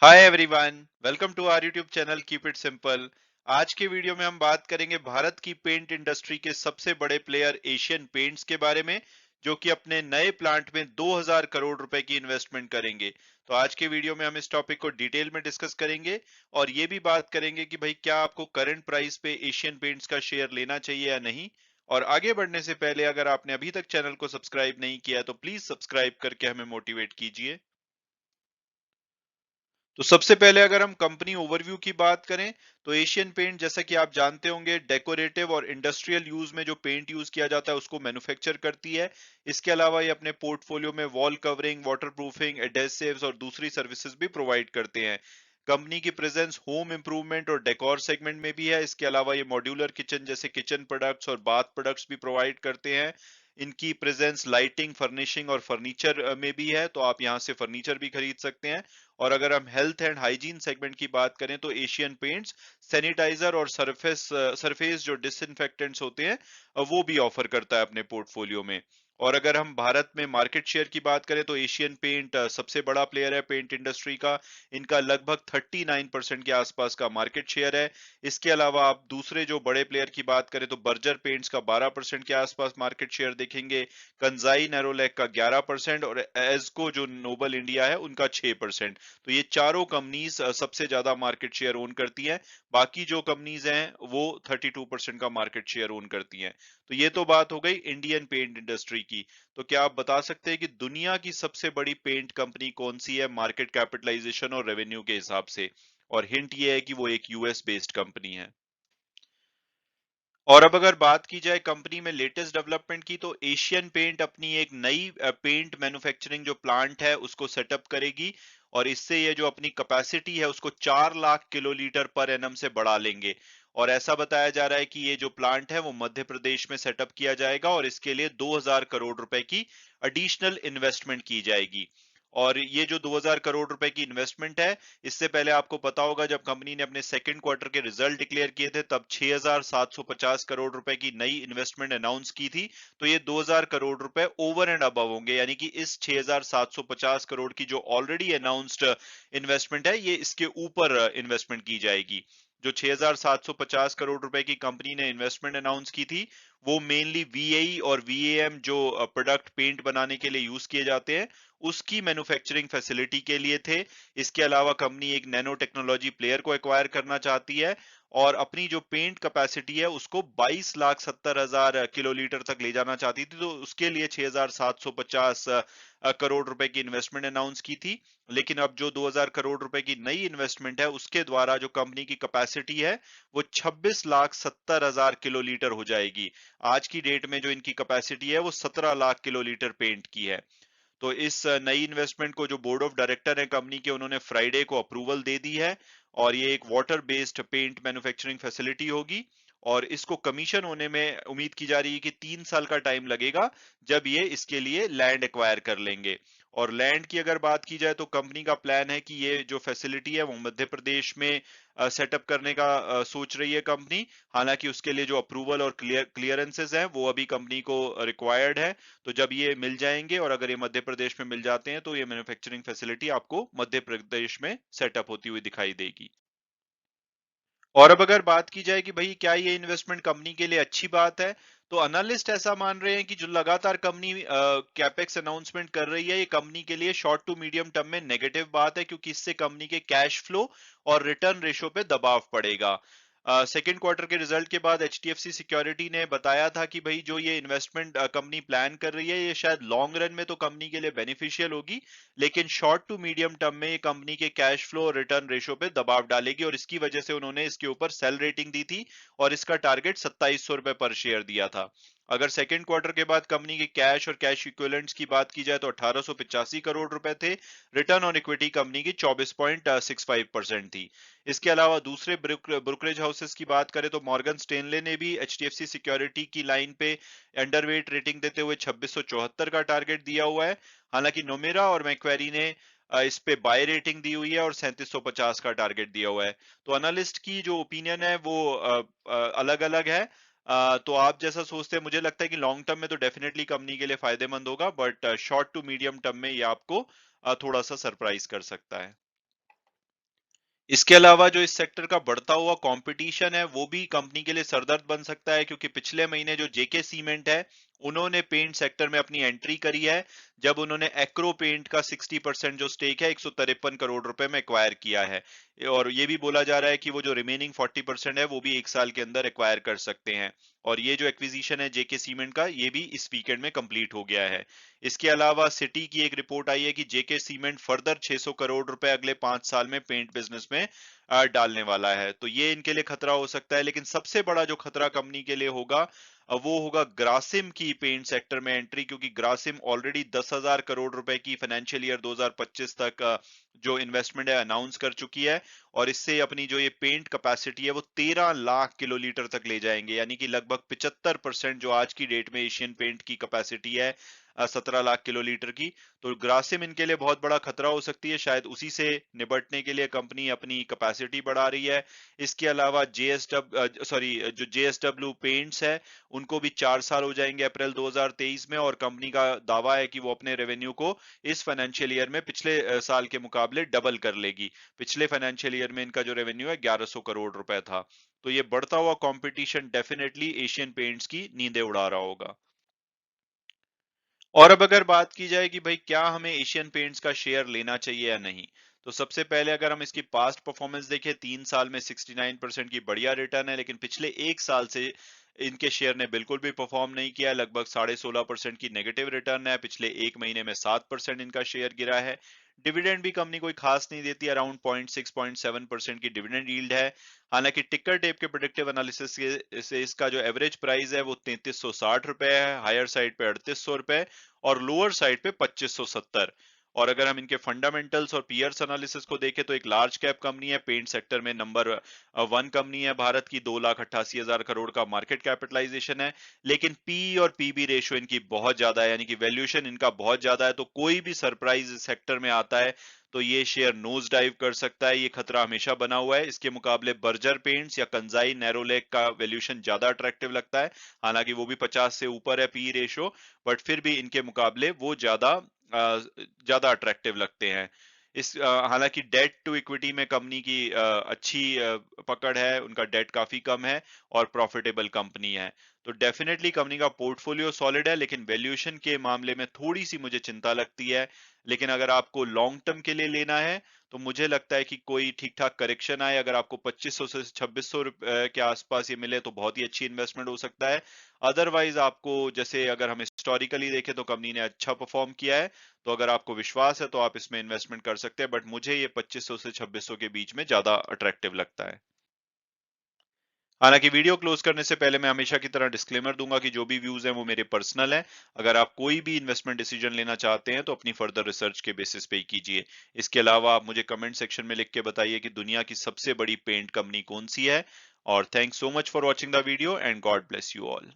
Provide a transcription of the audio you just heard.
Hi everyone, welcome to our YouTube channel keep it simple. आज के video में हम बात करेंगे भारत की पेंट इंडस्ट्री के सबसे बड़े प्लेयर एशियन पेंट्स के बारे में, जो कि अपने नए प्लांट में 2000 करोड़ रुपए की इन्वेस्टमेंट करेंगे। तो आज के वीडियो में हम इस टॉपिक को डिटेल में डिस्कस करेंगे और ये भी बात करेंगे कि भाई क्या आपको करंट प्राइस पे एशियन पेंट्स का शेयर लेना चाहिए या नहीं। और आगे बढ़ने से पहले अगर आपने अभी तक चैनल को सब्सक्राइब नहीं किया तो प्लीज सब्सक्राइब करके हमें मोटिवेट कीजिए। तो सबसे पहले अगर हम कंपनी ओवरव्यू की बात करें तो एशियन पेंट, जैसा कि आप जानते होंगे, डेकोरेटिव और इंडस्ट्रियल यूज में जो पेंट यूज किया जाता है उसको मैन्युफैक्चर करती है। इसके अलावा ये अपने पोर्टफोलियो में वॉल कवरिंग, वाटरप्रूफिंग, एडेसिव्स और दूसरी सर्विसेज भी प्रोवाइड करते हैं। कंपनी की प्रेजेंस होम इंप्रूवमेंट और डेकोर सेगमेंट में भी है। इसके अलावा ये मॉड्यूलर किचन जैसे किचन प्रोडक्ट्स और बाथ प्रोडक्ट्स भी प्रोवाइड करते हैं। इनकी प्रेजेंस लाइटिंग, फर्निशिंग और फर्नीचर में भी है, तो आप यहाँ से फर्नीचर भी खरीद सकते हैं। और अगर हम हेल्थ एंड हाइजीन सेगमेंट की बात करें तो एशियन पेंट्स सैनिटाइजर और सरफेस जो डिसइंफेक्टेंट्स होते हैं वो भी ऑफर करता है अपने पोर्टफोलियो में। और अगर हम भारत में मार्केट शेयर की बात करें तो एशियन पेंट सबसे बड़ा प्लेयर है पेंट इंडस्ट्री का। इनका लगभग 39% के आसपास का मार्केट शेयर है। इसके अलावा आप दूसरे जो बड़े प्लेयर की बात करें तो बर्जर पेंट्स का 12% के आसपास मार्केट शेयर देखेंगे। कंजाई नेरोलैक का 11% और एस्को जो नोबल इंडिया है उनका 6%। तो ये चारों कंपनीज सबसे ज्यादा मार्केट शेयर ओन करती हैं। बाकी जो कंपनीज हैं वो 32% का मार्केट शेयर ओन करती हैं। तो ये तो बात हो गई इंडियन पेंट इंडस्ट्री की। तो क्या आप बता सकते हैं कि दुनिया की सबसे बड़ी पेंट कंपनी कौन सी है मार्केट कैपिटलाइजेशन और रेवेन्यू के हिसाब से? और हिंट ये है कि वो एक यूएस बेस्ड कंपनी है। और अब अगर बात की जाए कंपनी में लेटेस्ट डेवलपमेंट की तो एशियन पेंट अपनी एक नई पेंट मैन्युफैक्चरिंग जो प्लांट है उसको सेटअप करेगी। और इससे ये जो अपनी कैपेसिटी है उसको 4 लाख किलोलीटर पर एनम से बढ़ा लेंगे। और ऐसा बताया जा रहा है कि ये जो प्लांट है वो मध्य प्रदेश में सेटअप किया जाएगा और इसके लिए 2000 करोड़ रुपए की एडिशनल इन्वेस्टमेंट की जाएगी। और ये जो 2000 करोड़ रुपए की इन्वेस्टमेंट है, इससे पहले आपको पता होगा जब कंपनी ने अपने सेकंड क्वार्टर के रिजल्ट डिक्लेयर किए थे तब 6750 करोड़ रुपए की नई इन्वेस्टमेंट अनाउंस की थी। तो ये 2000 करोड़ रुपए ओवर एंड अबव होंगे, यानी कि इस 6750 करोड़ की जो ऑलरेडी अनाउंस्ड इन्वेस्टमेंट है ये इसके ऊपर इन्वेस्टमेंट की जाएगी। जो 6750 करोड़ रुपए की कंपनी ने इन्वेस्टमेंट अनाउंस की थी वो मेनली वीएई और वीएएम जो प्रोडक्ट पेंट बनाने के लिए यूज किए जाते हैं उसकी मैन्युफैक्चरिंग फैसिलिटी के लिए थे। इसके अलावा कंपनी एक नैनो टेक्नोलॉजी प्लेयर को एक्वायर करना चाहती है और अपनी जो पेंट कैपेसिटी है उसको 22,70,000 किलोलीटर तक ले जाना चाहती थी। तो उसके लिए 6,750 करोड़ रुपए की इन्वेस्टमेंट अनाउंस की थी। लेकिन अब जो 2000 करोड़ रुपए की नई इन्वेस्टमेंट है उसके द्वारा जो कंपनी की कैपेसिटी है वो 26,70,000 किलोलीटर हो जाएगी। आज की डेट में जो इनकी कैपेसिटी है वो 17 लाख किलोलीटर पेंट की है। तो इस नई इन्वेस्टमेंट को जो बोर्ड ऑफ डायरेक्टर है कंपनी के उन्होंने फ्राइडे को अप्रूवल दे दी है। और ये एक water based paint manufacturing facility होगी। और इसको कमीशन होने में उम्मीद की जा रही है कि 3 साल का टाइम लगेगा जब ये इसके लिए लैंड एक्वायर कर लेंगे। और लैंड की अगर बात की जाए तो कंपनी का प्लान है कि ये जो फैसिलिटी है वो मध्य प्रदेश में सेटअप करने का सोच रही है कंपनी। हालांकि उसके लिए जो अप्रूवल और क्लियरेंसेस हैं वो अभी कंपनी को रिक्वायर्ड है। तो जब ये मिल जाएंगे और अगर ये मध्य प्रदेश में मिल जाते हैं तो ये मैन्युफैक्चरिंग फैसिलिटी आपको मध्य प्रदेश में सेटअप होती हुई दिखाई देगी। और अब अगर बात की जाए कि भाई क्या ये इन्वेस्टमेंट कंपनी के लिए अच्छी बात है, तो एनालिस्ट ऐसा मान रहे हैं कि जो लगातार कंपनी कैपेक्स अनाउंसमेंट कर रही है ये कंपनी के लिए शॉर्ट टू मीडियम टर्म में नेगेटिव बात है, क्योंकि इससे कंपनी के कैश फ्लो और रिटर्न रेशो पे दबाव पड़ेगा। सेकेंड क्वार्टर के रिजल्ट के बाद एचडीएफसी सिक्योरिटी ने बताया था कि भाई जो ये इन्वेस्टमेंट कंपनी प्लान कर रही है ये शायद लॉन्ग रन में तो कंपनी के लिए बेनिफिशियल होगी, लेकिन शॉर्ट टू मीडियम टर्म में ये कंपनी के कैश फ्लो और रिटर्न रेशो पे दबाव डालेगी। और इसकी वजह से उन्होंने इसके ऊपर सेल रेटिंग दी थी और इसका टारगेट 2700 रुपए पर शेयर दिया था। अगर सेकेंड क्वार्टर के बाद कंपनी के कैश और कैश इक्विवेलेंट्स की बात की जाए तो 1885 करोड़ रुपए थे। रिटर्न ऑन इक्विटी कंपनी की 24.65% थी। इसके अलावा दूसरे ब्रोकरेज हाउसेस की बात करें तो मॉर्गन स्टेनले ने भी एचडीएफसी सिक्योरिटी की लाइन पे अंडरवेट रेटिंग देते हुए 2674 का टारगेट दिया हुआ है। हालांकि नोमेरा और मैक्वेरी ने इस पे बाय रेटिंग दी हुई है और 3750 का टारगेट दिया हुआ है। तो एनालिस्ट की जो ओपिनियन है वो अलग अलग है। तो आप जैसा सोचते हैं, मुझे लगता है कि लॉन्ग टर्म में तो डेफिनेटली कंपनी के लिए फायदेमंद होगा, but short to medium term में ये आपको थोड़ा सा सरप्राइज कर सकता है। इसके अलावा जो इस सेक्टर का बढ़ता हुआ कंपटीशन है वो भी कंपनी के लिए सरदर्द बन सकता है, क्योंकि पिछले महीने जो जेके सीमेंट है उन्होंने पेंट सेक्टर में अपनी एंट्री करी है, जब उन्होंने एक्रो पेंट का 60% जो स्टेक है 153 करोड़ रुपए में एक्वायर किया है। और ये भी बोला जा रहा है कि वो जो रिमेनिंग 40% है वो भी एक साल के अंदर एक्वायर कर सकते हैं। और ये जो एक्विजिशन है जेके सीमेंट का ये भी इस वीकेंड में कंप्लीट हो गया है। इसके अलावा सिटी की एक रिपोर्ट आई है कि जेके सीमेंट फर्दर 600 करोड़ रुपए अगले 5 साल में पेंट बिजनेस में डालने वाला है, तो ये इनके लिए खतरा हो सकता है। लेकिन सबसे बड़ा जो खतरा कंपनी के लिए होगा वो होगा ग्रासिम की पेंट सेक्टर में एंट्री, क्योंकि ग्रासिम ऑलरेडी 10,000 करोड़ रुपए की फाइनेंशियल ईयर 2025 तक जो इन्वेस्टमेंट है अनाउंस कर चुकी है। और इससे अपनी जो ये पेंट कैपेसिटी है वो 13 लाख किलोलीटर तक ले जाएंगे, यानी कि लगभग 75% जो आज की डेट में एशियन पेंट की कैपेसिटी है 17 लाख किलोलीटर की। तो ग्रासिम इनके लिए बहुत बड़ा खतरा हो सकती है, शायद उसी से निपटने के लिए कंपनी अपनी कैपेसिटी बढ़ा रही है। इसके अलावा जो जेएसडब्ल्यू पेंट्स है उनको भी 4 साल हो जाएंगे अप्रैल 2023 में, और कंपनी का दावा है कि वो अपने रेवेन्यू को इस फाइनेंशियल ईयर में पिछले साल के मुकाबले डबल कर लेगी। पिछले फाइनेंशियल ईयर में इनका जो रेवेन्यू है 1100 करोड़ रुपए था। तो ये बढ़ता हुआ कंपटीशन डेफिनेटली एशियन पेंट्स की नींदें उड़ा रहा होगा। और अब अगर बात की जाए कि भाई क्या हमें एशियन पेंट्स का शेयर लेना चाहिए या नहीं, तो सबसे पहले अगर हम इसकी पास्ट परफॉर्मेंस देखें 3 साल में 69% की बढ़िया रिटर्न है, लेकिन पिछले एक साल से इनके शेयर ने बिल्कुल भी परफॉर्म नहीं किया। लगभग 16.5% की नेगेटिव रिटर्न है। पिछले एक महीने में 7% इनका शेयर गिरा है। डिविडेंड भी कंपनी कोई खास नहीं देती, अराउंड 0.6-0.7% की डिविडेंड यील्ड है। हालांकि टिकर टेप के प्रेडिक्टिव एनालिसिस से इसका जो एवरेज प्राइस है वो 3360 रुपए है, हायर साइड पे 3800 रुपए और लोअर साइड पे 2570। और अगर हम इनके फंडामेंटल्स और पीयर्स एनालिसिस को देखें तो एक लार्ज कैप कंपनी है, पेंट सेक्टर में नंबर 1 कंपनी है भारत की, 2,88,000 करोड़ का मार्केट कैपिटलाइजेशन है। लेकिन पी और पीबी रेशियो इनकी बहुत ज्यादा है, यानी कि वैल्यूएशन इनका बहुत ज्यादा है। तो कोई भी सरप्राइज इस सेक्टर में आता है तो ये शेयर नोज डाइव कर सकता है, ये खतरा हमेशा बना हुआ है। इसके मुकाबले बर्जर पेंट्स या कंजाई नैरोलैक का वैल्यूएशन ज्यादा अट्रैक्टिव लगता है, हालांकि वो भी 50 से ऊपर है पी रेशियो, बट फिर भी इनके मुकाबले वो ज्यादा अट्रैक्टिव लगते हैं। हालांकि डेट टू इक्विटी में कंपनी की अच्छी पकड़ है, उनका डेट काफी कम है और प्रॉफिटेबल कंपनी है। तो डेफिनेटली कंपनी का पोर्टफोलियो सॉलिड है, लेकिन वैल्यूएशन के मामले में थोड़ी सी मुझे चिंता लगती है। लेकिन अगर आपको लॉन्ग टर्म के लिए लेना है तो मुझे लगता है कि कोई ठीक ठाक करेक्शन आए, अगर आपको 2500 से 2600 के आसपास ये मिले तो बहुत ही अच्छी इन्वेस्टमेंट हो सकता है। अदरवाइज आपको, जैसे अगर हम हिस्टोरिकली देखें तो कंपनी ने अच्छा परफॉर्म किया है, तो अगर आपको विश्वास है तो आप इसमें इन्वेस्टमेंट कर सकते हैं, बट मुझे ये 2500 से 2600 के बीच में ज्यादा अट्रैक्टिव लगता है। हालांकि वीडियो क्लोज करने से पहले मैं हमेशा की तरह डिस्क्लेमर दूंगा कि जो भी व्यूज हैं वो मेरे पर्सनल हैं। अगर आप कोई भी इन्वेस्टमेंट डिसीजन लेना चाहते हैं तो अपनी फर्दर रिसर्च के बेसिस पे ही कीजिए। इसके अलावा आप मुझे कमेंट सेक्शन में लिख के बताइए कि दुनिया की सबसे बड़ी पेंट कंपनी कौन सी है। और thanks so much for watching the video and God bless you all.